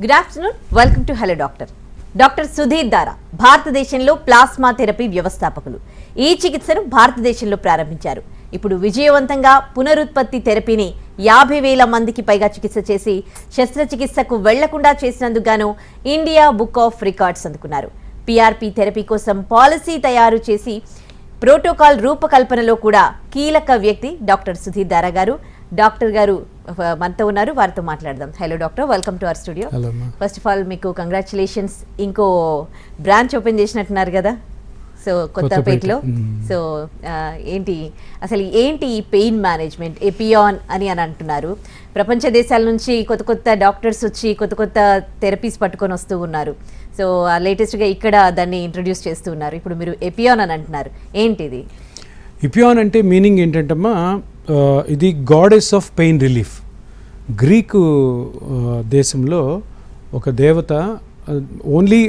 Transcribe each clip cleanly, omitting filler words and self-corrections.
Good afternoon, welcome to hello doctor. Doctor Sudheer దారా భారతదేశంలో plasma therapy వ్యవస్థాపకులు. ఈ చికిత్సను భారతదేశంలో ప్రారంభించారు. ఇప్పుడు విజయవంతంగా పునరుత్పత్తి థెరపీని 50,000 మందికి పైగా చికిత్స చేసి శస్త్రచికిత్సకు వెళ్లకుండా చేసినందుకు గాను ఇండియా బుక్ ఆఫ్ రికార్డ్స్ అందుకున్నారు. పిఆర్పి థెరపీ కోసం పాలసీ తయారు చేసి ప్రోటోకాల్ రూపకల్పనలో కూడా కీలక వ్యక్తి డాక్టర్ సుధీర్ దారా గారు. డాక్టర్ గారు మనతో ఉన్నారు, వారితో మాట్లాడదాం. Hello doctor, welcome to our studio. First of all మీకు కంగ్రాచులేషన్స్. ఇంకో బ్రాంచ్ ఓపెన్ చేసినట్టున్నారు కదా, సో కొత్తపేటలో. సో అసలు ఏంటి ఈ పెయిన్ మేనేజ్మెంట్, ఎపియాన్ అని అంటున్నారు. ప్రపంచ దేశాల నుంచి కొత్త కొత్త డాక్టర్స్ వచ్చి కొత్త కొత్త థెరపీస్ పట్టుకొని వస్తూ ఉన్నారు. సో లేటెస్ట్గా ఇక్కడ దాన్ని ఇంట్రడ్యూస్ చేస్తూ ఉన్నారు. ఇప్పుడు మీరు ఎపియాన్ అని అంటున్నారు, ఏంటిది? ఎపియాన్ అంటే మీనింగ్ ఏంటంటమ్మా, ఇది goddess of pain relief. Greek దేశంలో ఒక దేవత, ఓన్లీ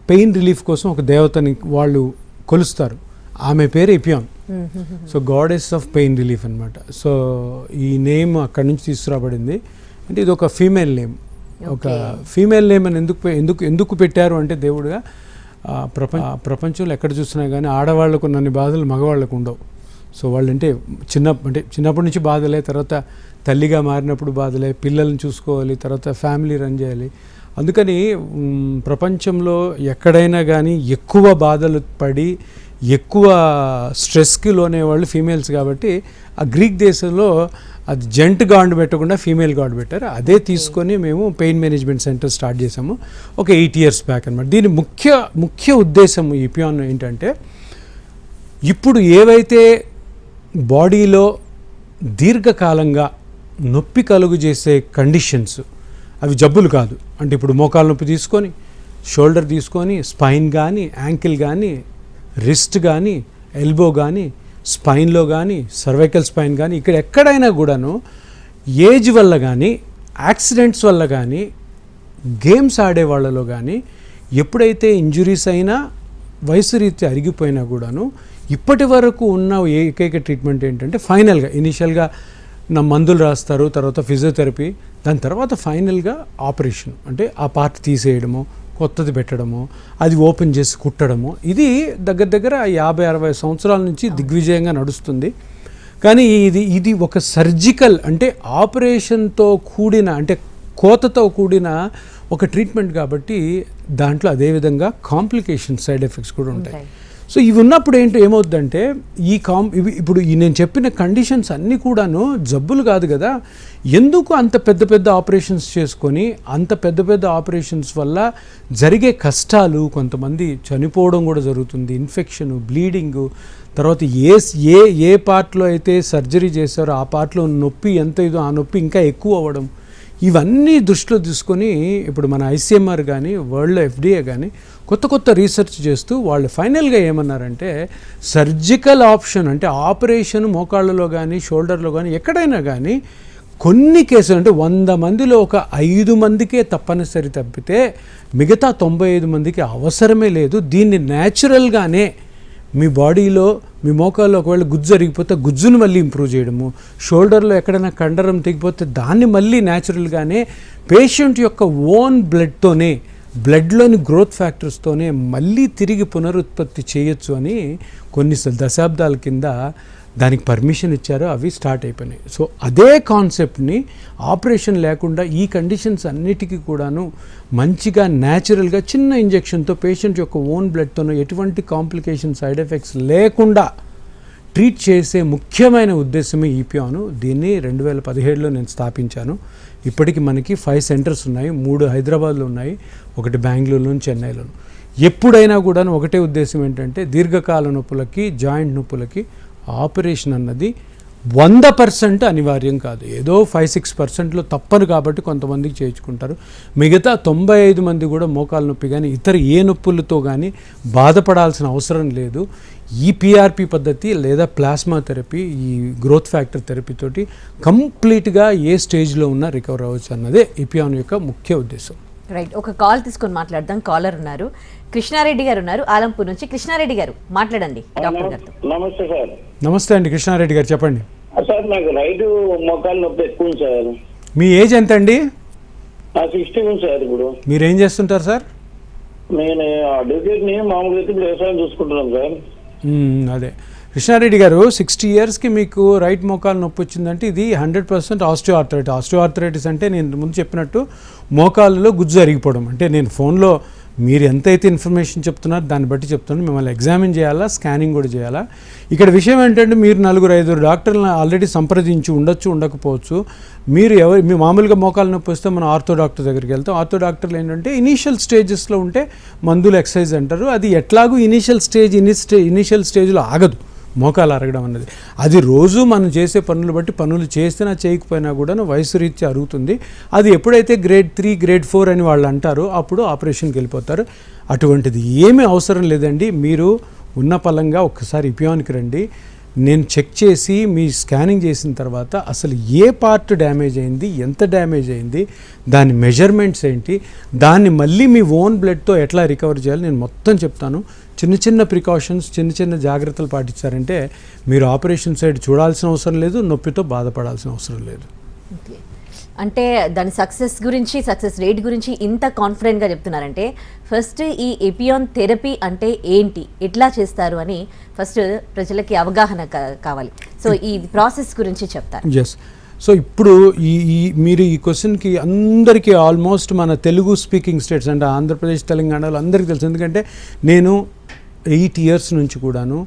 పెయిన్ రిలీఫ్ కోసం ఒక దేవతని వాళ్ళు కొలుస్తారు. ఆమె పేరు Epione. So goddess of pain relief అనమాట. సో ఈ నేమ్ అక్కడి నుంచి తీసుకురాబడింది. అంటే ఇది ఒక ఫీమేల్ నేమ్. ఒక ఫీమేల్ నేమ్ అని ఎందుకు పెట్టారు అంటే, దేవుడుగా ప్రపంచంలో ఎక్కడ చూసినా కానీ ఆడవాళ్లకు ఉన్నన్ని బాధలు మగవాళ్ళకు ఉండవు. సో వాళ్ళంటే చిన్నప్పటి నుంచి బాధలే, తర్వాత తల్లిగా మారినప్పుడు బాధలే, పిల్లల్ని చూసుకోవాలి, తర్వాత ఫ్యామిలీ రన్ చేయాలి. అందుకని ప్రపంచంలో ఎక్కడైనా కానీ ఎక్కువ బాధలు పడి ఎక్కువ స్ట్రెస్కి లోనే వాళ్ళు ఫీమేల్స్. కాబట్టి ఆ గ్రీక్ దేశంలో అది జెంట్ గాడ్ పెట్టకుండా ఫీమేల్ గాడ్ పెట్టారు. అదే తీసుకొని మేము పెయిన్ మేనేజ్మెంట్ సెంటర్ స్టార్ట్ చేసాము ఒక 8 years బ్యాక్ అనమాట. దీని ముఖ్య ఉద్దేశం ఈ ఎపియాన్ ఏంటంటే, ఇప్పుడు ఏవైతే బాడీలో దీర్ఘకాలంగా నొప్పి కలుగు చేసే కండిషన్స్, అవి జబ్బులు కాదు. అంటే ఇప్పుడు మోకాలు నొప్పి తీసుకొని, షోల్డర్ తీసుకొని, స్పైన్ కానీ, యాంకిల్ కానీ, రిస్ట్ కానీ, ఎల్బో కానీ, స్పైన్లో కానీ, సర్వైకల్ స్పైన్ కానీ, ఇక్కడ ఎక్కడైనా కూడాను ఏజ్ వల్ల కానీ, యాక్సిడెంట్స్ వల్ల కానీ, గేమ్స్ ఆడే వాళ్ళలో కానీ ఎప్పుడైతే ఇంజురీస్ అయినా, వయసు రీత్యా అరిగిపోయినా కూడాను ఇప్పటి వరకు ఉన్న ఏకైక ట్రీట్మెంట్ ఏంటంటే, ఫైనల్గా ఇనిషియల్గా నా మందులు రాస్తారు, తర్వాత ఫిజియోథెరపీ, దాని తర్వాత ఫైనల్గా ఆపరేషన్. అంటే ఆ పార్ట్ తీసేయడము, కొత్తది పెట్టడము, అది ఓపెన్ చేసి కుట్టడము. ఇది దగ్గర 50-60 సంవత్సరాల నుంచి దిగ్విజయంగా నడుస్తుంది. కానీ ఇది ఒక సర్జికల్, అంటే ఆపరేషన్తో కూడిన, అంటే కోతతో కూడిన ఒక ట్రీట్మెంట్ కాబట్టి దాంట్లో అదేవిధంగా కాంప్లికేషన్, సైడ్ ఎఫెక్ట్స్ కూడా ఉంటాయి. సో ఇవి ఉన్నప్పుడు ఏమవుద్దంటే, ఇప్పుడు నేను చెప్పిన కండిషన్స్ అన్నీ కూడాను జబ్బులు కాదు కదా. ఎందుకు అంత పెద్ద ఆపరేషన్స్ చేసుకొని, అంత పెద్ద ఆపరేషన్స్ వల్ల జరిగే కష్టాలు, కొంతమంది చనిపోవడం కూడా జరుగుతుంది, ఇన్ఫెక్షను, బ్లీడింగు, తర్వాత ఏ పార్ట్లో అయితే సర్జరీ చేశారో ఆ పార్ట్లో నొప్పి ఎంత ఇదో ఆ నొప్పి ఇంకా ఎక్కువ అవ్వడం, ఇవన్నీ దృష్టిలో తీసుకొని ఇప్పుడు మన ICMR కానీ, వరల్డ్ FDA కానీ కొత్త రీసెర్చ్ చేస్తూ వాళ్ళు ఫైనల్గా ఏమన్నారంటే, సర్జికల్ ఆప్షన్, అంటే ఆపరేషన్ మోకాళ్ళలో కానీ, షోల్డర్లో కానీ, ఎక్కడైనా కానీ కొన్ని కేసులు, అంటే 100 మందిలో ఒక 5 మందికే తప్పనిసరి తప్పితే మిగతా 95 మందికి అవసరమే లేదు. దీన్ని న్యాచురల్గానే మీ బాడీలో, మీ మోకాల్లో ఒకవేళ గుజ్జు జరిగిపోతే గుజ్జును మళ్ళీ ఇంప్రూవ్ చేయడము, షోల్డర్లో ఎక్కడైనా కండరం తెగిపోతే దాన్ని మళ్ళీ న్యాచురల్గానే పేషెంట్ యొక్క ఓన్ బ్లడ్తోనే, బ్లడ్లోని గ్రోత్ ఫ్యాక్టర్స్తోనే మళ్ళీ తిరిగి పునరుత్పత్తి చేయొచ్చు అని కొన్ని దశాబ్దాల కింద దానికి పర్మిషన్ ఇచ్చారు. అవి స్టార్ట్ అయిపోయినాయి. సో అదే కాన్సెప్ట్ని ఆపరేషన్ లేకుండా ఈ కండిషన్స్ అన్నిటికీ కూడాను మంచిగా న్యాచురల్గా చిన్న ఇంజెక్షన్తో పేషెంట్ యొక్క ఓన్ బ్లడ్తోనూ ఎటువంటి కాంప్లికేషన్, సైడ్ ఎఫెక్ట్స్ లేకుండా ట్రీట్ చేసే ముఖ్యమైన ఉద్దేశమే ఈపియాను. దీన్ని 2017లో నేను స్థాపించాను. ఇప్పటికి మనకి 5 centers ఉన్నాయి. 3 హైదరాబాద్లో ఉన్నాయి, 1 బెంగళూరులోను, చెన్నైలోను. ఎప్పుడైనా కూడా ఒకటే ఉద్దేశం ఏంటంటే, దీర్ఘకాల నొప్పులకి, జాయింట్ నొప్పులకి ఆపరేషన్ అన్నది 100% అనివార్యం కాదు. ఏదో 5-6%లో తప్పను కాబట్టి కొంతమందికి చేయించుకుంటారు. మిగతా 95 మంది కూడా మోకాలు నొప్పి కానీ ఇతర ఏ నొప్పులతో కానీ బాధపడాల్సిన అవసరం లేదు. ఈ పిఆర్పి పద్ధతి లేదా ప్లాస్మా థెరపీ, ఈ గ్రోత్ ఫ్యాక్టర్ థెరపీ తోటి కంప్లీట్గా ఏ స్టేజ్లో ఉన్నా రికవర్ అవ్వచ్చు అన్నదే ఎపియాన్ యొక్క ముఖ్య ఉద్దేశం. రైట్, ఒక కాల్ తీసుకొని మాట్లాడదాం. కాలర్ ఉన్నారు, కృష్ణారెడ్డి గారు ఉన్నారు ఆలంపూర్ నుంచి. కృష్ణారెడ్డి గారు మాట్లాడండి డాక్టర్ గారితో. నమస్తే సార్. నమస్తే అండి కృష్ణారెడ్డి గారు, చెప్పండి సార్. నాకు రైట్ మోకాలు నొప్పి ఎక్కువ సార్. మీ ఏజ్ ఎంత అండి? 61 సార్. ఇప్పుడు మీరేం చేస్తుంటారు సార్? నేను అడ్వకేట్ని, మామూలుగా అయితే ఇప్పుడు వ్యవసాయం చూసుకుంటున్నాను సార్. అదే కృష్ణారెడ్డి గారు, 60 ఇయర్స్కి మీకు రైట్ మోకాలు నొప్పి వచ్చిందంటే ఇది 100% ఆస్టియోఆర్థరైటిస్. ఆస్టియోఆర్థరైటిస్ అంటే నేను ముందు చెప్పినట్టు మోకాళ్ళలో గుజ్జు అరిగిపోవడం. అంటే నేను ఫోన్లో మీరు ఎంతైతే ఇన్ఫర్మేషన్ చెప్తున్నారో దాన్ని బట్టి చెప్తున్నాను. మిమ్మల్ని ఎగ్జామిన్ చేయాలా, స్కానింగ్ కూడా చేయాలా. ఇక్కడ విషయం ఏంటంటే మీరు 4-5 డాక్టర్లను ఆల్రెడీ సంప్రదించి ఉండొచ్చు, ఉండకపోవచ్చు. మీరు మీ మామూలుగా మోకాలు నొప్పి వస్తే మనం ఆర్థో డాక్టర్ దగ్గరికి వెళ్తాం. ఆర్థో డాక్టర్లు ఏంటంటే ఇనీషియల్ స్టేజెస్లో ఉంటే మందులు, ఎక్సర్సైజ్ అంటారు. అది ఎట్లాగూ ఇనీషియల్ స్టేజ్లో ఆగదు మోకాలు అరగడం అన్నది. అది రోజు మనం చేసే పనులు బట్టి, పనులు చేసినా చేయకపోయినా కూడా వయసు రీత్యా అరుగుతుంది. అది ఎప్పుడైతే గ్రేడ్ 3, గ్రేడ్ 4 అని వాళ్ళు అంటారో అప్పుడు ఆపరేషన్కి వెళ్ళిపోతారు. అటువంటిది ఏమీ అవసరం లేదండి. మీరు ఉన్న పలంగా ఒక్కసారి ఇపియాన్కి రండి. నేను చెక్ చేసి మీ స్కానింగ్ చేసిన తర్వాత అసలు ఏ పార్ట్ డ్యామేజ్ అయింది, ఎంత డ్యామేజ్ అయింది, దాని మెజర్మెంట్స్ ఏంటి, దాన్ని మళ్ళీ మీ ఓన్ బ్లడ్తో ఎట్లా రికవర్ చేయాలి నేను మొత్తం చెప్తాను. చిన్న ప్రికాషన్స్, చిన్న జాగ్రత్తలు పాటించారంటే మీరు ఆపరేషన్ సైడ్ చూడాల్సిన అవసరం లేదు, నొప్పితో బాధపడాల్సిన అవసరం లేదు. అంటే దాని సక్సెస్ రేట్ గురించి ఇంత కాన్ఫిడెంట్గా చెప్తున్నారంటే ఫస్ట్ ఈ ఎపియాన్ థెరపీ అంటే ఏంటి, ఎట్లా చేస్తారు అని ఫస్ట్ ప్రజలకి అవగాహన కావాలి. సో ఈ ప్రాసెస్ గురించి చెప్తారు. ఎస్. సో ఇప్పుడు మీరు ఈ క్వశ్చన్కి అందరికీ ఆల్మోస్ట్ మన తెలుగు స్పీకింగ్ స్టేట్స్ అంటే ఆంధ్రప్రదేశ్, తెలంగాణలో అందరికీ తెలుసు. ఎందుకంటే నేను 8 ఇయర్స్ నుంచి కూడాను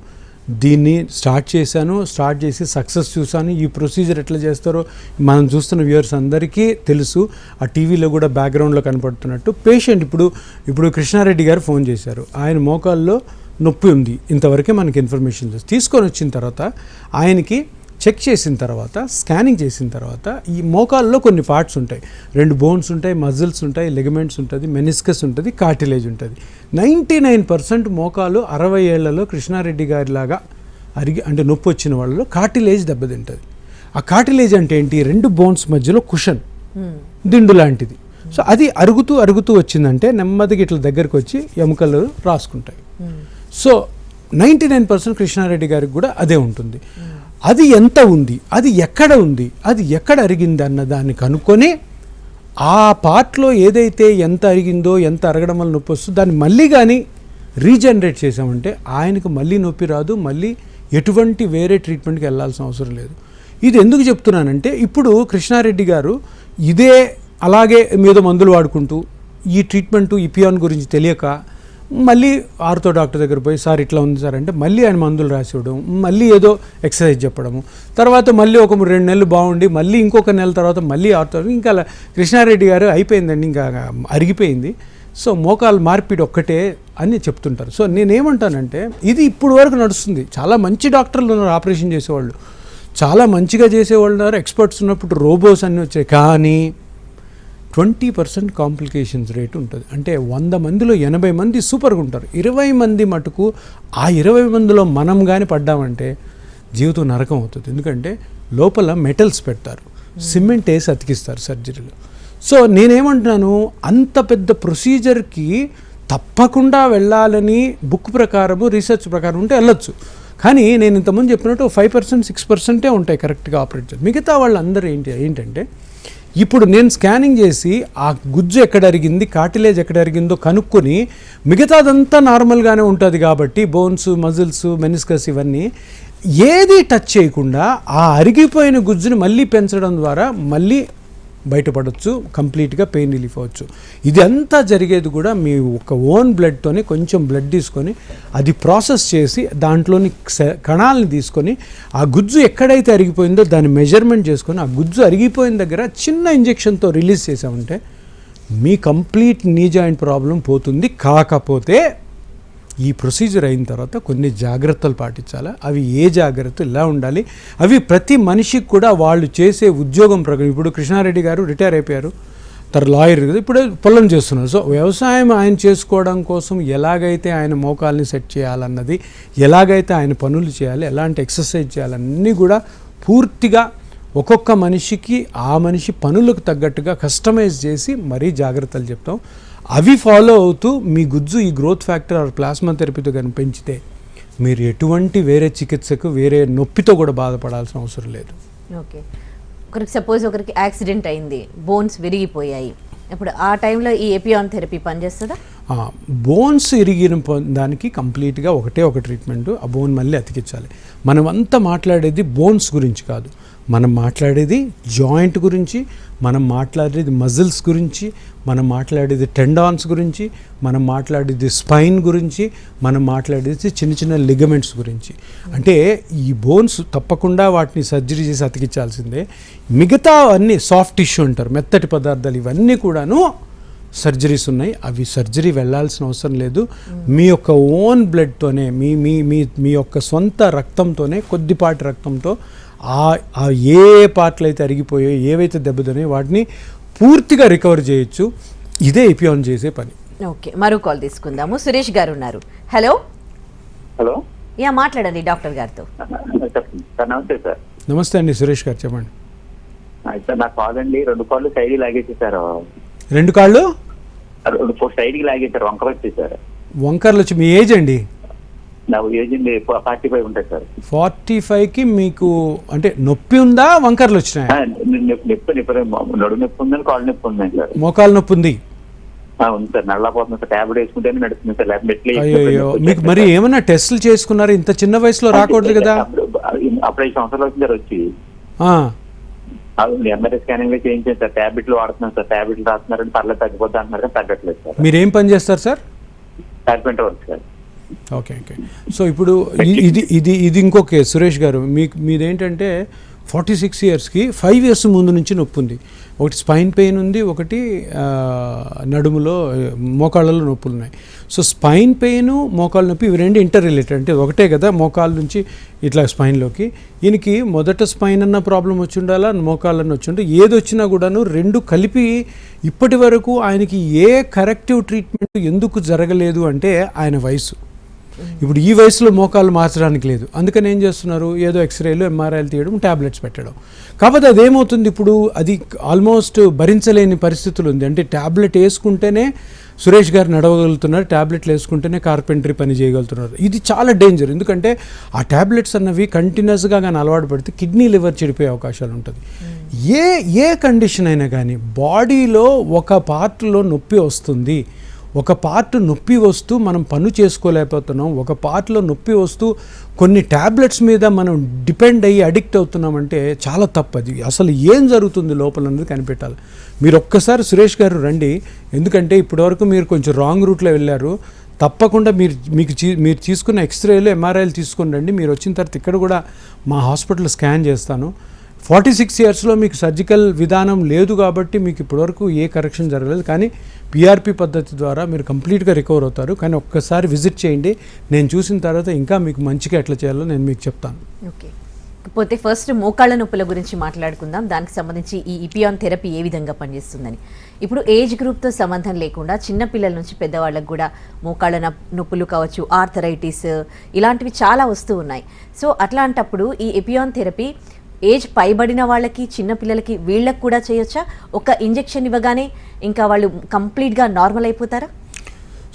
దీన్ని స్టార్ట్ చేసి సక్సెస్ చూశాను. ఈ ప్రొసీజర్ ఎట్లా చేస్తారో మనం చూస్తున్న వ్యూవర్స్ అందరికీ తెలుసు. ఆ టీవీలో కూడా బ్యాక్గ్రౌండ్లో కనపడుతున్నట్టు పేషెంట్ ఇప్పుడు కృష్ణారెడ్డి గారు ఫోన్ చేశారు. ఆయన మోకాల్లో నొప్పి ఉంది, ఇంతవరకే మనకి ఇన్ఫర్మేషన్ తీసుకొని వచ్చిన తర్వాత ఆయనకి చెక్ చేసిన తర్వాత, స్కానింగ్ చేసిన తర్వాత ఈ మోకాల్లో కొన్ని పార్ట్స్ ఉంటాయి. 2 బోన్స్ ఉంటాయి, మజిల్స్ ఉంటాయి, లిగమెంట్స్ ఉంటుంది, మెనిస్కస్ ఉంటుంది, కార్టిలేజ్ ఉంటుంది. 99% మోకాలు 60 ఏళ్లలో కృష్ణారెడ్డి గారిలాగా అంటే నొప్పి వచ్చిన వాళ్ళలో కార్టిలేజ్ దెబ్బతింటుంది. ఆ కార్టిలేజ్ అంటే ఏంటి? 2 బోన్స్ మధ్యలో కుషన్, దిండు లాంటిది. సో అది అరుగుతూ వచ్చిందంటే నెమ్మదిగా ఇట్లా దగ్గరకు వచ్చి ఎముకలు రాసుకుంటాయి. సో 99% కృష్ణారెడ్డి గారికి కూడా అదే ఉంటుంది. అది ఎంత ఉంది, అది ఎక్కడ ఉంది, అది ఎక్కడ అరిగింది అన్న దాన్ని కనుక్కొని ఆ పార్ట్లో ఏదైతే ఎంత అరిగిందో, ఎంత అరగడం వల్ల నొప్పి వస్తుందో దాన్ని మళ్ళీ కానీ రీజనరేట్ చేసామంటే ఆయనకు మళ్ళీ నొప్పి రాదు, మళ్ళీ ఎటువంటి వేరే ట్రీట్మెంట్కి వెళ్ళాల్సిన అవసరం లేదు. ఇది ఎందుకు చెప్తున్నానంటే ఇప్పుడు కృష్ణారెడ్డి గారు ఇదే అలాగే మీద మందులు వాడుకుంటూ ఈ ట్రీట్మెంటు ఇపియాన్ గురించి తెలియక మళ్ళీ ఆర్థో డాక్టర్ దగ్గర పోయి సార్ ఇట్లా ఉంది సార్ అంటే మళ్ళీ ఆయన మందులు రాసి ఇవ్వడం, మళ్ళీ ఏదో ఎక్సర్సైజ్ చెప్పడము, తర్వాత మళ్ళీ ఒక 2 నెలలు బాగుండి మళ్ళీ ఇంకొక నెల తర్వాత మళ్ళీ ఆర్థో. ఇంకా కృష్ణారెడ్డి గారు అయిపోయిందండి, ఇంకా అరిగిపోయింది. సో మోకాలు మార్పిడి ఒక్కటే అని చెప్తుంటారు. సో నేనేమంటానంటే ఇది ఇప్పుడు వరకు నడుస్తుంది. చాలా మంచి డాక్టర్లు ఉన్నారు, ఆపరేషన్ చేసేవాళ్ళు చాలా మంచిగా చేసేవాళ్ళు ఉన్నారు, ఎక్స్పర్ట్స్ ఉన్నప్పుడు రోబోస్ అన్నీ వచ్చాయి. కానీ 20% కాంప్లికేషన్స్ రేట్ ఉంటుంది. అంటే 100 మందిలో 80 మంది సూపర్గా ఉంటారు. 20 మంది మటుకు ఆ 20 మందిలో మనం కానీ పడ్డామంటే జీవితం నరకం అవుతుంది. ఎందుకంటే లోపల మెటల్స్ పెడతారు, సిమెంట్ వేసి అతికిస్తారు సర్జరీలో. సో నేనేమంటున్నాను, అంత పెద్ద ప్రొసీజర్కి తప్పకుండా వెళ్ళాలని బుక్ ప్రకారము, రీసెర్చ్ ప్రకారం ఉంటే వెళ్ళొచ్చు. కానీ నేను ఇంతకుముందు చెప్పినట్టు 5%, 6% ఉంటాయి కరెక్ట్గా ఆపరేట్ చేసి. మిగతా వాళ్ళందరూ ఏంటంటే ఇప్పుడు నేను స్కానింగ్ చేసి ఆ గుజ్జు ఎక్కడ అరిగింది, కార్టిలేజ్ ఎక్కడ అరిగిందో కనుక్కొని మిగతాదంతా నార్మల్గానే ఉంటుంది కాబట్టి బోన్స్, మజిల్స్, మెనిస్కస్ ఇవన్నీ ఏది టచ్ చేయకుండా ఆ అరిగిపోయిన గుజ్జుని మళ్ళీ పెంచడం ద్వారా మళ్ళీ బయటపడవచ్చు, కంప్లీట్గా పెయిన్ రిలీఫ్ అవ్వచ్చు. ఇది అంతా జరిగేది కూడా మీ ఒక ఓన్ బ్లడ్తోనే కొంచెం బ్లడ్ తీసుకొని అది ప్రాసెస్ చేసి దాంట్లోని కణాలని తీసుకొని ఆ గుజ్జు ఎక్కడైతే అరిగిపోయిందో దాన్ని మెజర్మెంట్ చేసుకొని ఆ గుజ్జు అరిగిపోయిన దగ్గర చిన్న ఇంజెక్షన్తో రిలీజ్ చేసామంటే మీ కంప్లీట్ నీ జాయింట్ ప్రాబ్లం పోతుంది. కాకపోతే ఈ ప్రొసీజర్ అయిన తర్వాత కొన్ని జాగ్రత్తలు పాటించాలి. అవి ఏ జాగ్రత్తలు ఇలా ఉండాలి, అవి ప్రతి మనిషికి కూడా వాళ్ళు చేసే ఉద్యోగం ప్రకారం. ఇప్పుడు కృష్ణారెడ్డి గారు రిటైర్ అయిపోయారు, లాయర్ కదా, ఇప్పుడు పొలం చేస్తున్నారు. సో వ్యవసాయం ఆయన చేసుకోవడం కోసం ఎలాగైతే ఆయన మోకాల్ని సెట్ చేయాలన్నది, ఎలాగైతే ఆయన పనులు చేయాలి, ఎలాంటి ఎక్సర్సైజ్ చేయాలన్నీ కూడా పూర్తిగా ఒక్కొక్క మనిషికి ఆ మనిషి పనులకు తగ్గట్టుగా కస్టమైజ్ చేసి మరీ జాగ్రత్తలు చెప్తాం. అవి ఫాలో అవుతూ మీ గుజ్జు ఈ గ్రోత్ ఫ్యాక్టర్ ఆర్ ప్లాస్మా థెరపీతో కానీ పెంచితే మీరు ఎటువంటి వేరే చికిత్సకు, వేరే నొప్పితో కూడా బాధపడాల్సిన అవసరం లేదు. ఓకే, ఒకరికి సపోజ్ ఒకరికి యాక్సిడెంట్ అయింది, బోన్స్ విరిగిపోయాయి, ఇప్పుడు ఆ టైంలో ఈ ఎపియాన్ థెరపీ పనిచేస్తుందా? బోన్స్ ఇరిగిన దానికి కంప్లీట్గా ఒక ట్రీట్మెంట్, ఆ బోన్ మళ్ళీ అతికించాలి. మనమంతా మాట్లాడేది బోన్స్ గురించి కాదు, మనం మాట్లాడేది జాయింట్ గురించి, మనం మాట్లాడేది మజిల్స్ గురించి, మనం మాట్లాడేది టెండాన్స్ గురించి, మనం మాట్లాడేది స్పైన్ గురించి, మనం మాట్లాడేది చిన్న చిన్న లిగమెంట్స్ గురించి. అంటే ఈ బోన్స్ తప్పకుండా వాటిని సర్జరీ చేసి అతికించాల్సిందే. మిగతా అన్నీ సాఫ్ట్ టిష్యూ అంటారు, మెత్తటి పదార్థాలు, ఇవన్నీ కూడాను సర్జరీస్ ఉన్నాయి. అవి సర్జరీ వెళ్ళాల్సిన అవసరం లేదు. మీ యొక్క ఓన్ బ్లడ్తోనే, మీ మీ మీ మీ యొక్క సొంత రక్తంతోనే, కొద్దిపాటి రక్తంతో ఆ ఏ పార్ట్లు అయితే అరిగిపోయాయో, ఏవైతే దెబ్బతిన్నాయో వాటిని పూర్తిగా రికవర్ చేయొచ్చు. ఇదే ఎపియాన్ చేసే పని. ఓకే, మరో కాల్ తీసుకుందాము. సురేష్ గారు ఉన్నారు. హలో. హలో, యా, మాట్లాడండి డాక్టర్ గారితో. సార్ నమస్తే సార్. నమస్తే అండి, సురేష్ గారు చెప్పండి. సార్ నా కాల్ అండి, 2 కాళ్ళు సైడ్కి లాగేసేసారు. 2 కాళ్ళు 2 సైడ్కి లాగేసారు, వంక వచ్చేసారు. వంకర్లు వచ్చి. మీ ఏజ్ అండి? నా ఏజ్ 45 ఉంటుంది సార్. 45కి మీకు అంటే నొప్పి ఉందా, వంకర్లు వచ్చినాయా? నొప్పి నడుము నొప్పి ఉందని, కాళ్ళు నొప్పి ఉందని సార్. మోకాలు నొప్పి ఉంది? ఉంది సార్, నల్లపోతుంది సార్. టాబ్లెట్ వేసుకుంటేనే నడుస్తుంది సార్, లేకపోతే అయ్యో, మీకు మరి ఏమైనా టెస్టులు చేసుకున్నారు? ఇంత చిన్న వయసులో రాకూడదు కదా. అప్పుడు 5 సంవత్సరాలు వచ్చింది సార్. వచ్చి ఎంఆర్ఐ స్కానింగ్ లో చేయించాను సార్. టాబ్లెట్లు వాడుతున్నాను సార్. టాబ్లెట్లు రాస్తున్నారంటే పర్లేదు తగ్గిపోద్ది అంటున్నారు, కానీ తగ్గట్లేదు సార్. మీరేం పని చేస్తారు sir? Carpenter work sir. Okay. So ఇప్పుడు ఇది ఇంకో కేసు. సురేష్ గారు, మీదేంటంటే 46 ఇయర్స్కి 5 ఇయర్స్ ముందు నుంచి నొప్పి ఉంది. ఒకటి స్పైన్ పెయిన్ ఉంది, ఒకటి నడుములో మోకాళ్ళలో నొప్పులు ఉన్నాయి. సో స్పైన్ పెయిన్, మోకాళ్ళ నొప్పి, ఇవి 2 ఇంటర్ రిలేటెడ్. అంటే ఒకటే కదా, మోకాళ్ళ నుంచి ఇట్లా స్పైన్లోకి. ఈయనకి మొదట స్పైన్ అన్న ప్రాబ్లం వచ్చి ఉండాలా, మోకాళ్ళని వచ్చి ఉంటే, ఏది వచ్చినా కూడాను 2 కలిపి ఇప్పటి వరకు ఆయనకి ఏ కరెక్టివ్ ట్రీట్మెంట్ ఎందుకు జరగలేదు అంటే ఆయన వయసు. ఇప్పుడు ఈ వయసులో మోకాళ్ళు మార్చడానికి లేదు, అందుకని ఏం చేస్తున్నారు, ఏదో ఎక్స్రేలు, ఎంఆర్ఐలు తీయడం, ట్యాబ్లెట్స్ పెట్టడం. కాకపోతే అదేమవుతుంది, ఇప్పుడు అది ఆల్మోస్ట్ భరించలేని పరిస్థితులు ఉంది. అంటే ట్యాబ్లెట్ వేసుకుంటేనే సురేష్ గారు నడవగలుగుతున్నారు, ట్యాబ్లెట్లు వేసుకుంటేనే కార్పెంటరీ పని చేయగలుగుతున్నారు. ఇది చాలా డేంజర్, ఎందుకంటే ఆ ట్యాబ్లెట్స్ అన్నవి కంటిన్యూస్గా కానీ అలవాటు పడితే కిడ్నీ, లివర్ చెడిపోయే అవకాశాలు ఉంటుంది. ఏ కండిషన్ అయినా కానీ బాడీలో ఒక పార్ట్లో నొప్పి వస్తుంది, ఒక పార్ట్ నొప్పి వస్తూ మనం పని చేసుకోలేకపోతున్నాం, ఒక పార్ట్లో నొప్పి వస్తూ కొన్ని ట్యాబ్లెట్స్ మీద మనం డిపెండ్ అయ్యి అడిక్ట్ అవుతున్నామంటే చాలా తప్పది. అసలు ఏం జరుగుతుంది లోపల అనేది కనిపెట్టాలి. మీరు ఒక్కసారి సురేష్ గారు రండి, ఎందుకంటే ఇప్పటివరకు మీరు కొంచెం రాంగ్ రూట్లో వెళ్ళారు. తప్పకుండా మీరు తీసుకున్న ఎక్స్రేలు, ఎంఆర్ఐలు తీసుకుని రండి. మీరు వచ్చిన తర్వాత ఇక్కడ కూడా మా హాస్పిటల్ స్కాన్ చేస్తాను. 46 ఇయర్స్లో మీకు సర్జికల్ విధానం లేదు కాబట్టి మీకు ఇప్పటివరకు ఏ కరెక్షన్ జరగలేదు, కానీ పిఆర్పి పద్ధతి ద్వారా మీరు కంప్లీట్గా రికవర్ అవుతారు. కానీ ఒక్కసారి విజిట్ చేయండి, నేను చూసిన తర్వాత ఇంకా మీకు మంచిగా ఎట్లా చేయాలో నేను మీకు చెప్తాను. ఓకే, కాకపోతే ఫస్ట్ మోకాళ్ళ నొప్పుల గురించి మాట్లాడుకుందాం. దానికి సంబంధించి ఈ ఎపియాన్ థెరపీ ఏ విధంగా పనిచేస్తుందని. ఇప్పుడు ఏజ్ గ్రూప్తో సంబంధం లేకుండా చిన్నపిల్లల నుంచి పెద్దవాళ్ళకు కూడా మోకాళ్ళ నొప్పులు కావచ్చు, ఆర్థరైటిస్, ఇలాంటివి చాలా వస్తూ ఉన్నాయి. సో అట్లాంటప్పుడు ఈ ఎపియాన్ థెరపీ ఏజ్ పైబడిన వాళ్ళకి, చిన్నపిల్లలకి, వీళ్ళకి కూడా చేయొచ్చా? ఒక ఇంజెక్షన్ ఇవ్వగానే ఇంకా వాళ్ళు కంప్లీట్గా నార్మల్ అయిపోతారా?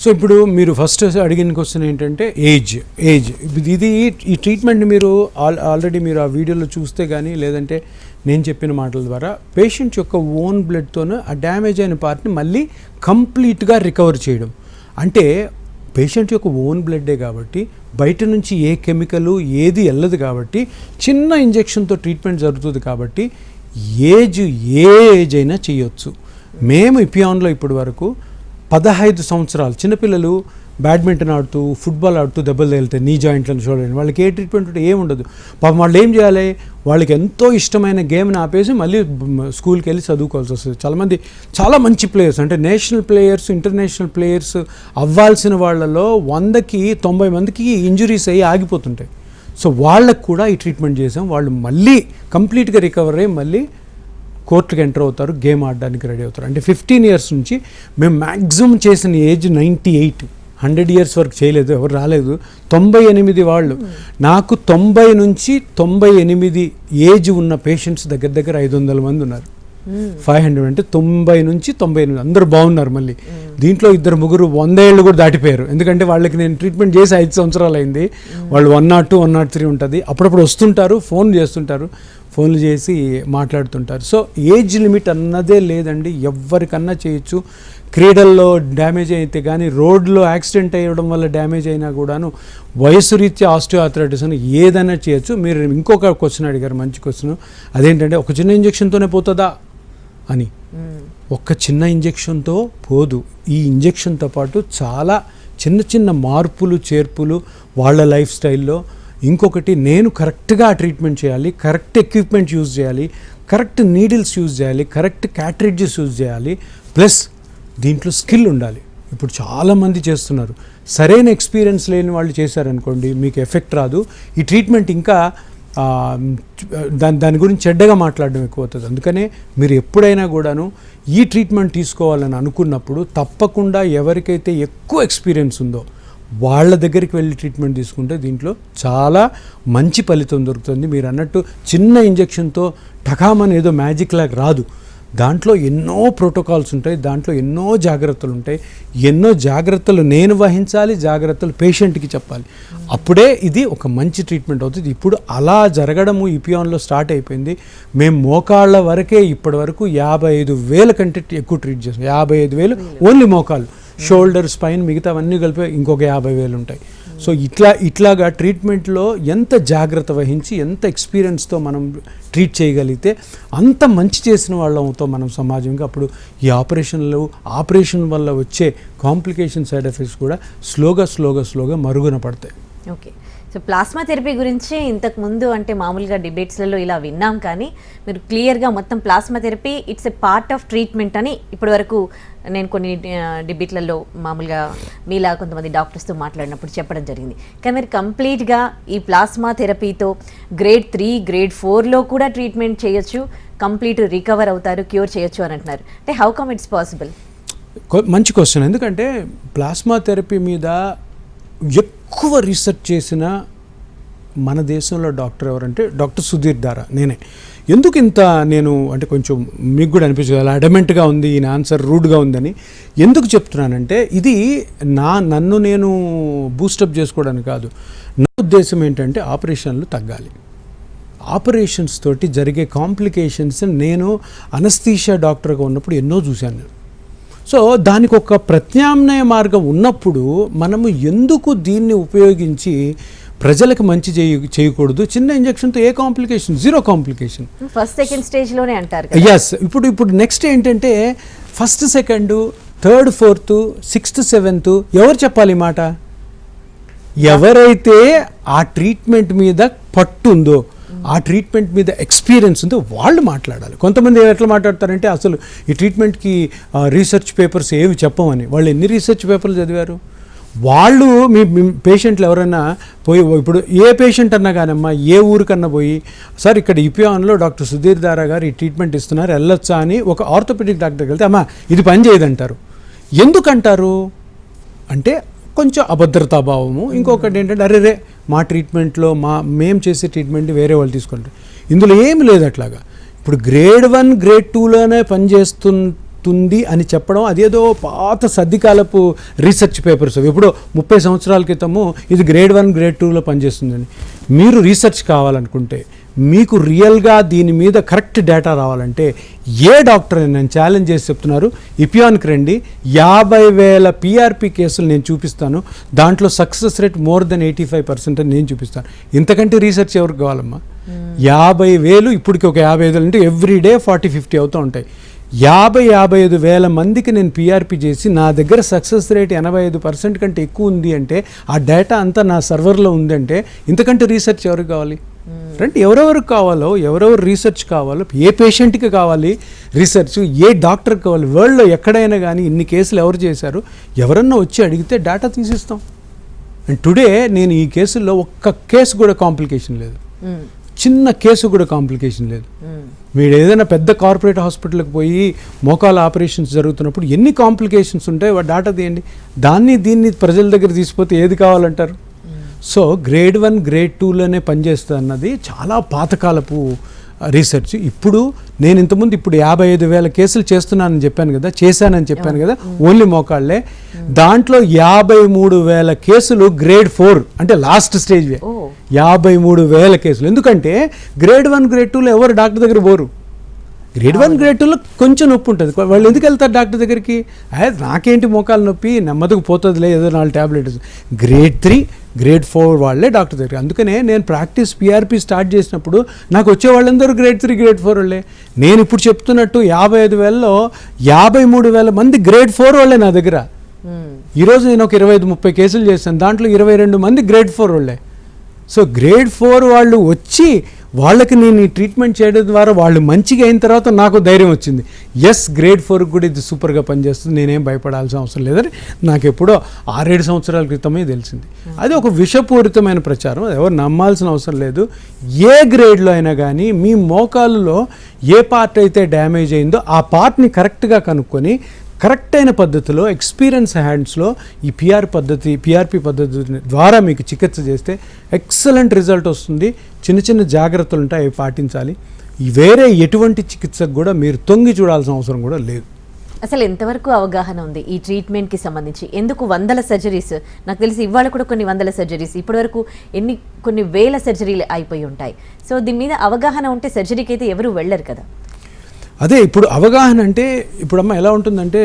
సో ఇప్పుడు మీరు ఫస్ట్ అడిగిన క్వశ్చన్ ఏంటంటే ఏజ్. ఇది ఈ ట్రీట్మెంట్ మీరు ఆల్రెడీ మీరు ఆ వీడియోలో చూస్తే కానీ, లేదంటే నేను చెప్పిన మాటల ద్వారా పేషెంట్ యొక్క ఓన్ బ్లడ్తోనే ఆ డ్యామేజ్ అయిన పార్ట్ని మళ్ళీ కంప్లీట్గా రికవర్ చేయడం. అంటే పేషెంట్ యొక్క ఓన్ బ్లడ్డే కాబట్టి బయట నుంచి ఏ కెమికల్ ఏది వెళ్ళదు కాబట్టి చిన్న ఇంజెక్షన్తో ట్రీట్మెంట్ జరుగుతుంది కాబట్టి ఏ ఏజ్ అయినా చేయొచ్చు. మేము ఇపియాన్లో ఇప్పటి వరకు 15 సంవత్సరాలు చిన్నపిల్లలు బ్యాడ్మింటన్ ఆడుతూ, ఫుట్బాల్ ఆడుతూ దెబ్బలు తగిలితే నీ జాయింట్లను చూడండి, వాళ్ళకి ఏ ట్రీట్మెంట్ ఉంటే ఏముండదు. పాపం వాళ్ళు ఏం చేయాలి, వాళ్ళకి ఎంతో ఇష్టమైన గేమ్ని ఆపేసి మళ్ళీ స్కూల్కి వెళ్ళి చదువుకోవాల్సి వస్తుంది. చాలా మంచి ప్లేయర్స్, అంటే నేషనల్ ప్లేయర్స్, ఇంటర్నేషనల్ ప్లేయర్స్ అవ్వాల్సిన వాళ్ళలో 100కి 90 మందికి ఇంజురీస్ అయ్యి ఆగిపోతుంటాయి. సో వాళ్ళకు కూడా ఈ ట్రీట్మెంట్ చేసాం. వాళ్ళు మళ్ళీ కంప్లీట్గా రికవర్ అయ్యి మళ్ళీ కోర్టుకి ఎంటర్ అవుతారు, గేమ్ ఆడడానికి రెడీ అవుతారు. అంటే 15 ఇయర్స్ నుంచి మేము మ్యాక్సిమం చేసిన ఏజ్ 98, 100 ఇయర్స్ వరకు చేయలేదు, ఎవరు రాలేదు. 98 వాళ్ళు. నాకు 90 నుంచి 98 ఏజ్ ఉన్న పేషెంట్స్ దగ్గర 500 మంది ఉన్నారు. 500 అంటే 90 నుంచి 98 అందరూ బాగున్నారు. మళ్ళీ దీంట్లో 2-3 100 ఏళ్ళు కూడా దాటిపోయారు, ఎందుకంటే వాళ్ళకి నేను ట్రీట్మెంట్ చేసి 5 సంవత్సరాలు అయింది. వాళ్ళు 102, 103 ఉంటుంది. అప్పుడప్పుడు వస్తుంటారు, ఫోన్ చేస్తుంటారు. ఫోన్లు చేసి మాట్లాడుతుంటారు. సో ఏజ్ లిమిట్ అన్నదే లేదండి, ఎవరికన్నా చేయొచ్చు. క్రీడల్లో డ్యామేజ్ అయితే కానీ, రోడ్లో యాక్సిడెంట్ అయ్యడం వల్ల డ్యామేజ్ అయినా కూడాను వయసు రీత్యా ఆస్టియోఆర్థరైటిస్ అని ఏదైనా చేయొచ్చు. మీరు ఇంకొక క్వశ్చన్ అడిగారు, మంచి క్వశ్చన్. అదేంటంటే ఒక చిన్న ఇంజెక్షన్తోనే పోతుందా అని. ఒక్క చిన్న ఇంజెక్షన్తో పోదు. ఈ ఇంజెక్షన్తో పాటు చాలా చిన్న చిన్న మార్పులు చేర్పులు వాళ్ళ లైఫ్ స్టైల్లో. ఇంకొకటి, నేను కరెక్ట్గా ట్రీట్మెంట్ చేయాలి, కరెక్ట్ ఎక్విప్మెంట్ యూజ్ చేయాలి, కరెక్ట్ నీడిల్స్ యూజ్ చేయాలి, కరెక్ట్ క్యాట్రిడ్జెస్ యూజ్ చేయాలి, ప్లస్ దీంట్లో స్కిల్ ఉండాలి. ఇప్పుడు చాలామంది చేస్తున్నారు, సరైన ఎక్స్పీరియన్స్ లేని వాళ్ళు చేశారనుకోండి మీకు ఎఫెక్ట్ రాదు. ఈ ట్రీట్మెంట్ ఇంకా దాని గురించి చెడ్డగా మాట్లాడడం ఎక్కువ అవుతుంది. అందుకనే మీరు ఎప్పుడైనా కూడాను ఈ ట్రీట్మెంట్ తీసుకోవాలని అనుకున్నప్పుడు తప్పకుండా ఎవరికైతే ఎక్కువ ఎక్స్పీరియన్స్ ఉందో వాళ్ళ దగ్గరికి వెళ్ళి ట్రీట్మెంట్ తీసుకుంటే దీంట్లో చాలా మంచి ఫలితం దొరుకుతుంది. మీరు అన్నట్టు చిన్న ఇంజెక్షన్తో టకామని ఏదో మ్యాజిక్ లాగా రాదు. దాంట్లో ఎన్నో ప్రోటోకాల్స్ ఉంటాయి, దాంట్లో ఎన్నో జాగ్రత్తలు ఉంటాయి. ఎన్నో జాగ్రత్తలు నేను వహించాలి, జాగ్రత్తలు పేషెంట్కి చెప్పాలి. అప్పుడే ఇది ఒక మంచి ట్రీట్మెంట్ అవుతుంది. ఇప్పుడు అలా జరగడము ఇపియాన్లో స్టార్ట్ అయిపోయింది. మేము మోకాళ్ళ వరకే ఇప్పటి వరకు 55,000 కంటే ఎక్కువ ట్రీట్ చేస్తాం. 55,000 ఓన్లీ మోకాళ్ళు, షోల్డర్, స్పైన్, మిగతావన్నీ కలిపి ఇంకొక 50,000 ఉంటాయి. సో ఇట్లాగా ట్రీట్మెంట్లో ఎంత జాగ్రత్త వహించి ఎంత ఎక్స్పీరియన్స్తో మనం ట్రీట్ చేయగలిగితే అంత మంచి చేసిన వాళ్ళతో మనం సమాజంగా అప్పుడు ఈ ఆపరేషన్ వల్ల వచ్చే కాంప్లికేషన్ సైడ్ ఎఫెక్ట్స్ కూడా స్లోగా మరుగున పడతాయి. ఓకే, సో ప్లాస్మా థెరపీ గురించి ఇంతకు ముందు అంటే మామూలుగా డిబేట్స్లలో ఇలా విన్నాం, కానీ మీరు క్లియర్గా మొత్తం plasma therapy it's a part of treatment అని ఇప్పటివరకు నేను కొన్ని డిబేట్లలో మామూలుగా మీలా కొంతమంది డాక్టర్స్తో మాట్లాడినప్పుడు చెప్పడం జరిగింది. కానీ మీరు కంప్లీట్గా ఈ ప్లాస్మా థెరపీతో గ్రేడ్ 3, గ్రేడ్ 4లో కూడా ట్రీట్మెంట్ చేయొచ్చు, కంప్లీట్ రికవర్ అవుతారు, క్యూర్ చేయొచ్చు అని అంటున్నారు. అంటే హౌ కమ్ ఇట్స్ పాసిబుల్? మంచి క్వశ్చన్. ఎందుకంటే ప్లాస్మా థెరపీ మీద ఎక్కువ రీసెర్చ్ చేసిన మన దేశంలో డాక్టర్ ఎవరంటే డాక్టర్ సుధీర్ దారా, నేనే. ఎందుకు ఇంత నేను అంటే కొంచెం మీకు కూడా అనిపించదు అలా అడమెంట్గా ఉంది ఈయన ఆన్సర్, రూడ్గా ఉందని ఎందుకు చెప్తున్నానంటే ఇది నన్ను నేను బూస్టప్ చేసుకోవడానికి కాదు. నా ఉద్దేశం ఏంటంటే ఆపరేషన్లు తగ్గాలి. ఆపరేషన్స్ తోటి జరిగే కాంప్లికేషన్స్ నేను అనస్థీషియా డాక్టర్గా ఉన్నప్పుడు ఎన్నో చూశాను. సో దానికి ఒక ప్రత్యామ్నాయ మార్గం ఉన్నప్పుడు మనము ఎందుకు దీన్ని ఉపయోగించి ప్రజలకు మంచి చేయకూడదు? చిన్న ఇంజెక్షన్తో ఏ కాంప్లికేషన్, 0 కాంప్లికేషన్. ఫస్ట్ సెకండ్ స్టేజ్లోనే అంటారు. ఎస్, ఇప్పుడు నెక్స్ట్ ఏంటంటే first, second, third, fourth, 6th, 7th ఎవరు చెప్పాలి మాట? ఎవరైతే ఆ ట్రీట్మెంట్ మీద పట్టుందో, ఆ ట్రీట్మెంట్ మీద ఎక్స్పీరియన్స్ ఉందో వాళ్ళు మాట్లాడాలి. కొంతమంది ఎట్లా మాట్లాడతారంటే అసలు ఈ ట్రీట్మెంట్కి రీసెర్చ్ పేపర్స్ ఏవి చెప్పమని. వాళ్ళు ఎన్ని రీసెర్చ్ పేపర్లు చదివారు? వాళ్ళు మీ పేషెంట్లు ఎవరైనా పోయి, ఇప్పుడు ఏ పేషెంట్ అన్నా కానమ్మా ఏ ఊరికన్నా పోయి సార్ ఇక్కడ ఇపియాన్లో డాక్టర్ సుధీర్ దారా గారు ఈ ట్రీట్మెంట్ ఇస్తున్నారు వెళ్ళొచ్చా అని ఒక ఆర్థోపెడిక్ డాక్టర్కి వెళ్తే అమ్మా ఇది పని చేయదంటారు. ఎందుకంటారు అంటే కొంచెం అభద్రతాభావము. ఇంకొకటి ఏంటంటే అరే మా ట్రీట్మెంట్లో మేము చేసే ట్రీట్మెంట్ వేరే వాళ్ళు తీసుకుంటారు. ఇందులో ఏమి లేదు అట్లాగా. ఇప్పుడు గ్రేడ్ 1, గ్రేడ్ 2లోనే పనిచేస్తుంది అని చెప్పడం అదేదో పాత సద్దికాలపు రీసెర్చ్ పేపర్స్. ఎప్పుడో 30 సంవత్సరాల క్రితము ఇది గ్రేడ్ 1, గ్రేడ్ 2లో పనిచేస్తుందని. మీరు రీసెర్చ్ కావాలనుకుంటే, మీకు రియల్గా దీని మీద కరెక్ట్ డేటా రావాలంటే ఏ డాక్టర్ నేను ఛాలెంజ్ చేసి చెప్తున్నారు, ఇపియాన్కి రండి. 50,000 PRP కేసులు నేను చూపిస్తాను. దాంట్లో సక్సెస్ రేట్ more than 85% అని నేను చూపిస్తాను. ఇంతకంటే రీసెర్చ్ ఎవరికి కావాలమ్మా? 50,000 ఇప్పటికి ఒక 55,000 అంటే ఎవ్రీడే 40-50 అవుతూ ఉంటాయి. 55,000 మందికి నేను పిఆర్పి చేసి నా దగ్గర సక్సెస్ రేట్ 85% కంటే ఎక్కువ ఉంది అంటే ఆ డేటా అంతా నా సర్వర్లో ఉందంటే ఇంతకంటే రీసెర్చ్ ఎవరికి కావాలి? అంటే ఎవరెవరికి కావాలో, ఎవరెవరు రీసెర్చ్ కావాలో, ఏ పేషెంట్కి కావాలి రీసెర్చ్, ఏ డాక్టర్కి కావాలి, వరల్డ్లో ఎక్కడైనా కానీ ఇన్ని కేసులు ఎవరు చేశారు ఎవరన్నా వచ్చి అడిగితే డేటా తీసిస్తాం. అండ్ టుడే నేను ఈ కేసుల్లో ఒక్క కేసు కూడా కాంప్లికేషన్ లేదు, చిన్న కేసు కూడా కాంప్లికేషన్ లేదు. మీరు ఏదైనా పెద్ద కార్పొరేట్ హాస్పిటల్కి పోయి మోకాల ఆపరేషన్స్ జరుగుతున్నప్పుడు ఎన్ని కాంప్లికేషన్స్ ఉంటాయి డేటా తీయండి. దీన్ని ప్రజల దగ్గర తీసిపోతే ఏది కావాలంటారు? సో గ్రేడ్ 1, గ్రేడ్ 2లోనే పనిచేస్తుంది అన్నది చాలా పాతకాలపు రీసెర్చ్. ఇప్పుడు నేను ఇంతకుముందు 55,000 కేసులు చేస్తున్నానని చెప్పాను కదా ఓన్లీ మోకాళ్ళే. దాంట్లో 53,000 కేసులు గ్రేడ్ 4 అంటే లాస్ట్ స్టేజ్వే. 53,000 కేసులు. ఎందుకంటే గ్రేడ్ 1 గ్రేడ్ 2లో ఎవరు డాక్టర్ దగ్గర పోరు. గ్రేడ్ 1 గ్రేడ్ 2లో కొంచెం నొప్పి ఉంటుంది. వాళ్ళు ఎందుకు వెళ్తారు డాక్టర్ దగ్గరికి? నాకేంటి మోకాలు నొప్పి, నెమ్మదికి పోతుందిలే, ఏదో 4 ట్యాబ్లెట్స్. గ్రేడ్ 3 గ్రేడ్ 4 వాళ్ళే డాక్టర్ దగ్గర. అందుకనే నేను ప్రాక్టీస్ పిఆర్పి స్టార్ట్ చేసినప్పుడు నాకు వచ్చే వాళ్ళందరూ గ్రేడ్ 3 గ్రేడ్ 4 వాళ్ళే. నేను ఇప్పుడు చెప్తున్నట్టు 55,000లో 53,000 మంది గ్రేడ్ 4 వాళ్ళే నా దగ్గర. ఈరోజు నేను ఒక 25-30 కేసులు చేశాను, దాంట్లో 22 మంది గ్రేడ్ 4 వాళ్ళే. సో గ్రేడ్ 4 వాళ్ళు వచ్చి వాళ్ళకి నేను ఈ ట్రీట్మెంట్ చేయడం ద్వారా వాళ్ళు మంచిగా అయిన తర్వాత నాకు ధైర్యం వచ్చింది. ఎస్, గ్రేడ్ 4 కూడా ఇది సూపర్గా పనిచేస్తుంది, నేనేం భయపడాల్సిన అవసరం లేదని నాకు ఎప్పుడో 6-7 సంవత్సరాల క్రితమే తెలిసింది. అది ఒక విషపూరితమైన ప్రచారం, ఎవరు నమ్మాల్సిన అవసరం లేదు. ఏ గ్రేడ్లో అయినా కానీ మీ మోకాలులో ఏ పార్ట్ అయితే డ్యామేజ్ అయిందో ఆ పార్ట్ని కరెక్ట్గా కనుక్కొని కరెక్ట్ అయిన పద్ధతిలో ఎక్స్పీరియన్స్ హ్యాండ్స్లో ఈ పిఆర్పి పద్ధతి ద్వారా మీకు చికిత్స చేస్తే ఎక్సలెంట్ రిజల్ట్ వస్తుంది. చిన్న చిన్న జాగ్రత్తలు ఉంటాయి, అవి పాటించాలి. వేరే ఎటువంటి చికిత్సకు కూడా మీరు తొంగి చూడాల్సిన అవసరం కూడా లేదు. అసలు ఎంతవరకు అవగాహన ఉంది ఈ ట్రీట్మెంట్కి సంబంధించి? ఎందుకు వందల సర్జరీస్, నాకు తెలిసి ఇవాళ కూడా కొన్ని వందల సర్జరీస్, ఇప్పటివరకు కొన్ని వేల సర్జరీలు అయిపోయి ఉంటాయి. సో దీని మీద అవగాహన ఉంటే సర్జరీకి అయితే ఎవరు వెళ్ళరు కదా. అదే ఇప్పుడు అవగాహన అంటే, ఇప్పుడు అమ్మ ఎలా ఉంటుందంటే,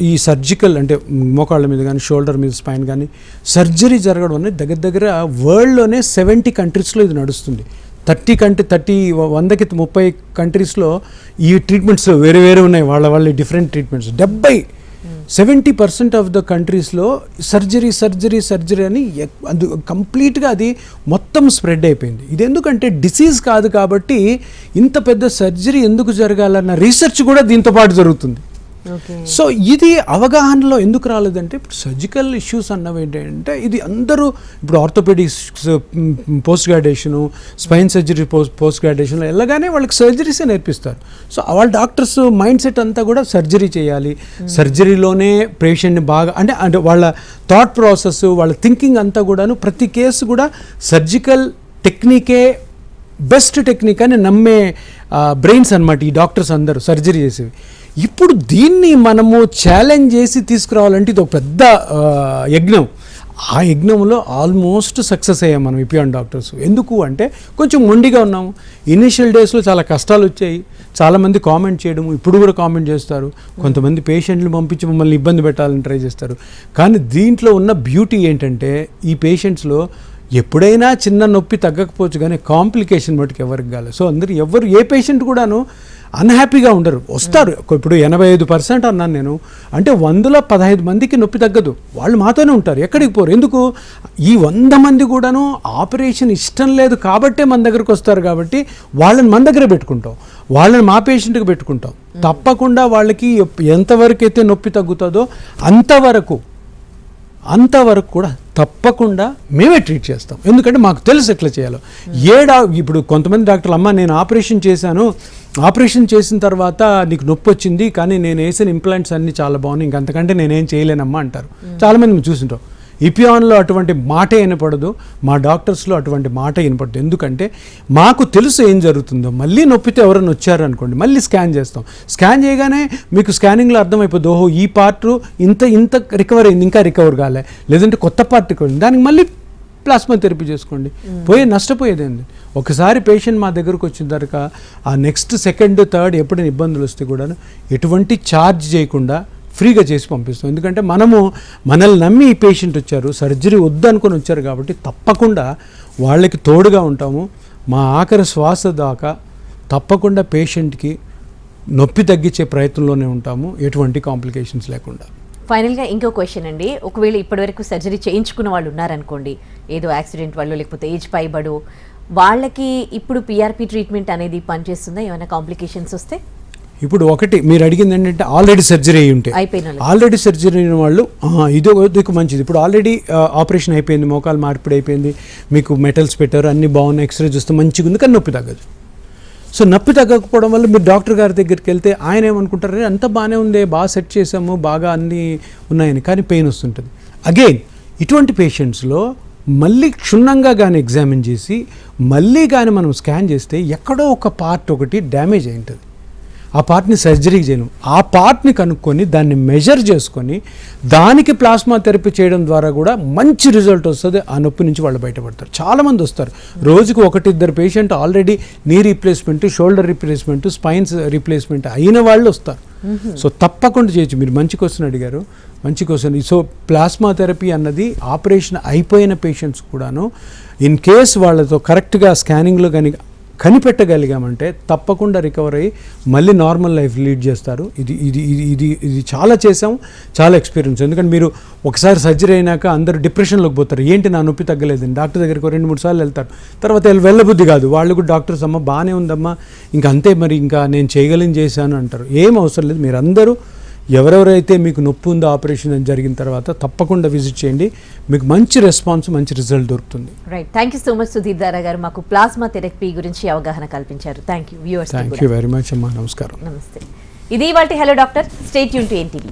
ఈ సర్జికల్ అంటే మోకాళ్ళ మీద కానీ షోల్డర్ మీద స్పైన్ కానీ సర్జరీ జరగడం అనేది దగ్గర వరల్డ్లోనే 70 కంట్రీస్లో ఇది నడుస్తుంది. 100కి 30 కంట్రీస్లో ఈ ట్రీట్మెంట్స్ వేరే ఉన్నాయి, వాళ్ళ డిఫరెంట్ ట్రీట్మెంట్స్. 70% ఆఫ్ ద కంట్రీస్లో సర్జరీ అని అది కంప్లీట్గా అది మొత్తం స్ప్రెడ్ అయిపోయింది. ఇది ఎందుకంటే డిసీజ్ కాదు కాబట్టి ఇంత పెద్ద సర్జరీ ఎందుకు జరగాలన్న రీసెర్చ్ కూడా దీంతో పాటు జరుగుతుంది. సో ఇది అవగాహనలో ఎందుకు రాలేదంటే, ఇప్పుడు సర్జికల్ ఇష్యూస్ అన్నవి ఏంటంటే, ఇది అందరూ ఇప్పుడు orthopaedics post graduation, spine surgery post గ్రాడ్యుయేషన్లో వెళ్ళగానే వాళ్ళకి సర్జరీసే నేర్పిస్తారు. సో వాళ్ళ డాక్టర్స్ మైండ్ సెట్ అంతా కూడా సర్జరీ చేయాలి, సర్జరీలోనే పేషెంట్ని బాగా అంటే వాళ్ళ థాట్ ప్రాసెస్, వాళ్ళ థింకింగ్ అంతా కూడాను ప్రతి కేసు కూడా సర్జికల్ టెక్నికే బెస్ట్ టెక్నిక్ అని నమ్మే బ్రెయిన్స్ అన్నమాట ఈ డాక్టర్స్ అందరూ సర్జరీ చేసేవి. ఇప్పుడు దీన్ని మనము ఛాలెంజ్ చేసి తీసుకురావాలంటే ఇది ఒక పెద్ద యజ్ఞం. ఆ యజ్ఞంలో ఆల్మోస్ట్ సక్సెస్ అయ్యాం మనం ఇపియాన్ డాక్టర్స్. ఎందుకు అంటే కొంచెం మొండిగా ఉన్నాము. ఇనిషియల్ డేస్లో చాలా కష్టాలు వచ్చాయి, చాలామంది కామెంట్ చేయడము, ఇప్పుడు కూడా కామెంట్ చేస్తారు. కొంతమంది పేషెంట్లు పంపించి మమ్మల్ని ఇబ్బంది పెట్టాలని ట్రై చేస్తారు. కానీ దీంట్లో ఉన్న బ్యూటీ ఏంటంటే, ఈ పేషెంట్స్లో ఎప్పుడైనా చిన్న నొప్పి తగ్గకపోవచ్చు కానీ కాంప్లికేషన్ మటుకు ఎవరికి కాలేదు. సో ఎవరు ఏ పేషెంట్ కూడాను అన్హ్యాపీగా ఉండరు, వస్తారు. ఇప్పుడు 85% అన్నాను నేను, అంటే 100లో 15 మందికి నొప్పి తగ్గదు, వాళ్ళు మాతోనే ఉంటారు, ఎక్కడికి పోరు. ఎందుకు? ఈ 100 మంది కూడాను ఆపరేషన్ ఇష్టం లేదు కాబట్టే మన దగ్గరకు వస్తారు. కాబట్టి వాళ్ళని మన దగ్గర పెట్టుకుంటాం, వాళ్ళని మా పేషెంట్కి పెట్టుకుంటాం. తప్పకుండా వాళ్ళకి ఎంతవరకు అయితే నొప్పి తగ్గుతుందో అంతవరకు కూడా తప్పకుండా మేమే ట్రీట్ చేస్తాం. ఎందుకంటే మాకు తెలుసు ఎట్లా చేయాలో. ఇప్పుడు కొంతమంది డాక్టర్లు, అమ్మ నేను ఆపరేషన్ చేశాను, ఆపరేషన్ చేసిన తర్వాత నీకు నొప్పి వచ్చింది, కానీ నేను వేసిన ఇంప్లాంట్స్ అన్నీ చాలా బాగున్నాయి, ఇంకంతకంటే నేనేం చేయలేనమ్మా అంటారు. చాలామంది మేము చూసింటాం. ఇపియాన్లో అటువంటి మాటే వినపడదు, మా డాక్టర్స్లో అటువంటి మాట వినపడదు. ఎందుకంటే మాకు తెలుసు ఏం జరుగుతుందో. మళ్ళీ నొప్పితే ఎవరైనా వచ్చారనుకోండి, మళ్ళీ స్కాన్ చేస్తాం. స్కాన్ చేయగానే మీకు స్కానింగ్లో అర్థమైపోతుంది, ఓహో ఈ పార్ట్ ఇంత రికవర్ అయింది, ఇంకా రికవర్ కాలే, లేదంటే కొత్త పార్ట్ రికవర్ అయింది, దానికి మళ్ళీ ప్లాస్మా థెరపీ చేసుకోండి. నష్టపోయేదేంది? ఒకసారి పేషెంట్ మా దగ్గరకు వచ్చిన తర్వాత ఆ నెక్స్ట్ సెకండ్ థర్డ్ ఎప్పుడైనా ఇబ్బందులు వస్తే కూడా ఎటువంటి ఛార్జ్ చేయకుండా ఫ్రీగా చేసి పంపిస్తాం. ఎందుకంటే మనల్ని నమ్మి ఈ పేషెంట్ వచ్చారు, సర్జరీ వద్దనుకొని వచ్చారు కాబట్టి తప్పకుండా వాళ్ళకి తోడుగా ఉంటాము. మా ఆఖరి శ్వాస దాకా తప్పకుండా పేషెంట్కి నొప్పి తగ్గించే ప్రయత్నంలోనే ఉంటాము, ఎటువంటి కాంప్లికేషన్స్ లేకుండా. ఫైనల్గా ఇంకో క్వశ్చన్ అండి, ఒకవేళ ఇప్పటివరకు సర్జరీ చేయించుకున్న వాళ్ళు ఉన్నారనుకోండి, ఏదో యాక్సిడెంట్ వాళ్ళు లేకపోతే ఏజ్ పైబడు, వాళ్ళకి ఇప్పుడు పిఆర్పి ట్రీట్మెంట్ అనేది పనిచేస్తుందా? ఏమైనా కాంప్లికేషన్స్ వస్తే? ఇప్పుడు ఒకటి మీరు అడిగింది ఏంటంటే, ఆల్రెడీ సర్జరీ అయి ఉంటే, ఆల్రెడీ సర్జరీ అయిన వాళ్ళు ఇది మంచిది. ఇప్పుడు ఆల్రెడీ ఆపరేషన్ అయిపోయింది, మోకాలు మార్పిడి అయిపోయింది, మీకు మెటల్స్ పెట్టారు, అన్నీ బాగున్నాయి, ఎక్స్రే చూస్తే మంచిగా ఉంది, కానీ నొప్పి తగ్గదు. సో నొప్పి తగ్గకపోవడం వల్ల మీరు డాక్టర్ గారి దగ్గరికి వెళ్తే ఆయన ఏమనుకుంటారు, అంతా బాగానే ఉంది, బాగా సెట్ చేసాము, బాగా అన్నీ ఉన్నాయని, కానీ పెయిన్ వస్తుంటుంది. అగైన్ ఇటువంటి పేషెంట్స్లో మళ్ళీ క్షుణ్ణంగా కానీ ఎగ్జామిన్ చేసి మళ్ళీ కానీ మనం స్కాన్ చేస్తే ఎక్కడో ఒక పార్ట్ ఒకటి డ్యామేజ్ అయి ఉంటుంది. ఆ పార్ట్ని సర్జరీ చేయలేము. ఆ పార్ట్ని కనుక్కొని దాన్ని మెజర్ చేసుకొని దానికి ప్లాస్మా థెరపీ చేయడం ద్వారా కూడా మంచి రిజల్ట్ వస్తుంది. ఆ నొప్పి నుంచి వాళ్ళు బయటపడతారు. చాలామంది వస్తారు, రోజుకు 1-2 patient already knee replacement, shoulder replacement, spines replacement అయిన వాళ్ళు వస్తారు. సో తప్పకుండా చేయొచ్చు. మీరు మంచి క్వశ్చన్ అడిగారు, మంచి క్వశ్చన్. సో ప్లాస్మా థెరపీ అన్నది ఆపరేషన్ అయిపోయిన పేషెంట్స్ కూడాను ఇన్ కేస్ వాళ్ళతో కరెక్ట్గా స్కానింగ్లో కానీ కనిపెట్టగలిగామంటే తప్పకుండా రికవర్ అయ్యి మళ్ళీ నార్మల్ లైఫ్ లీడ్ చేస్తారు. ఇది చాలా చేసాం, చాలా ఎక్స్పీరియన్స్. ఎందుకంటే మీరు ఒకసారి సర్జరీ అయినాక అందరూ డిప్రెషన్లోకి పోతారు. ఏంటి నా నొప్పి తగ్గలేదని డాక్టర్ దగ్గరికి 2-3 సార్లు వెళ్తారు. తర్వాత వెళ్ళబుద్ధి కాదు. వాళ్ళు కూడా డాక్టర్స్ అమ్మ బాగానే ఉందమ్మా, ఇంకా అంతే, మరి ఇంకా నేను చేయగలిగింది చేశాను అంటారు. ఏం అవసరం లేదు. మీరు అందరూ ఎవరెవరైతే మీకు నొప్పి ఉందో ఆపరేషన్ జరిగిన తర్వాత తప్పకుండా విజిట్ చేయండి. మీకు మంచి రెస్పాన్స్, మంచి రిజల్ట్ దొరుకుతుంది. Right, thank you so much Sudheer దారా గారు, మాకు ప్లాస్మా థెరపీ గురించి అవగాహన కల్పించారు. Thank you viewers. Thank you very much అమ్మా. నమస్కారం. నమస్తే. ఇది ఇవాల్టి hello doctor. Stay tune to NTV.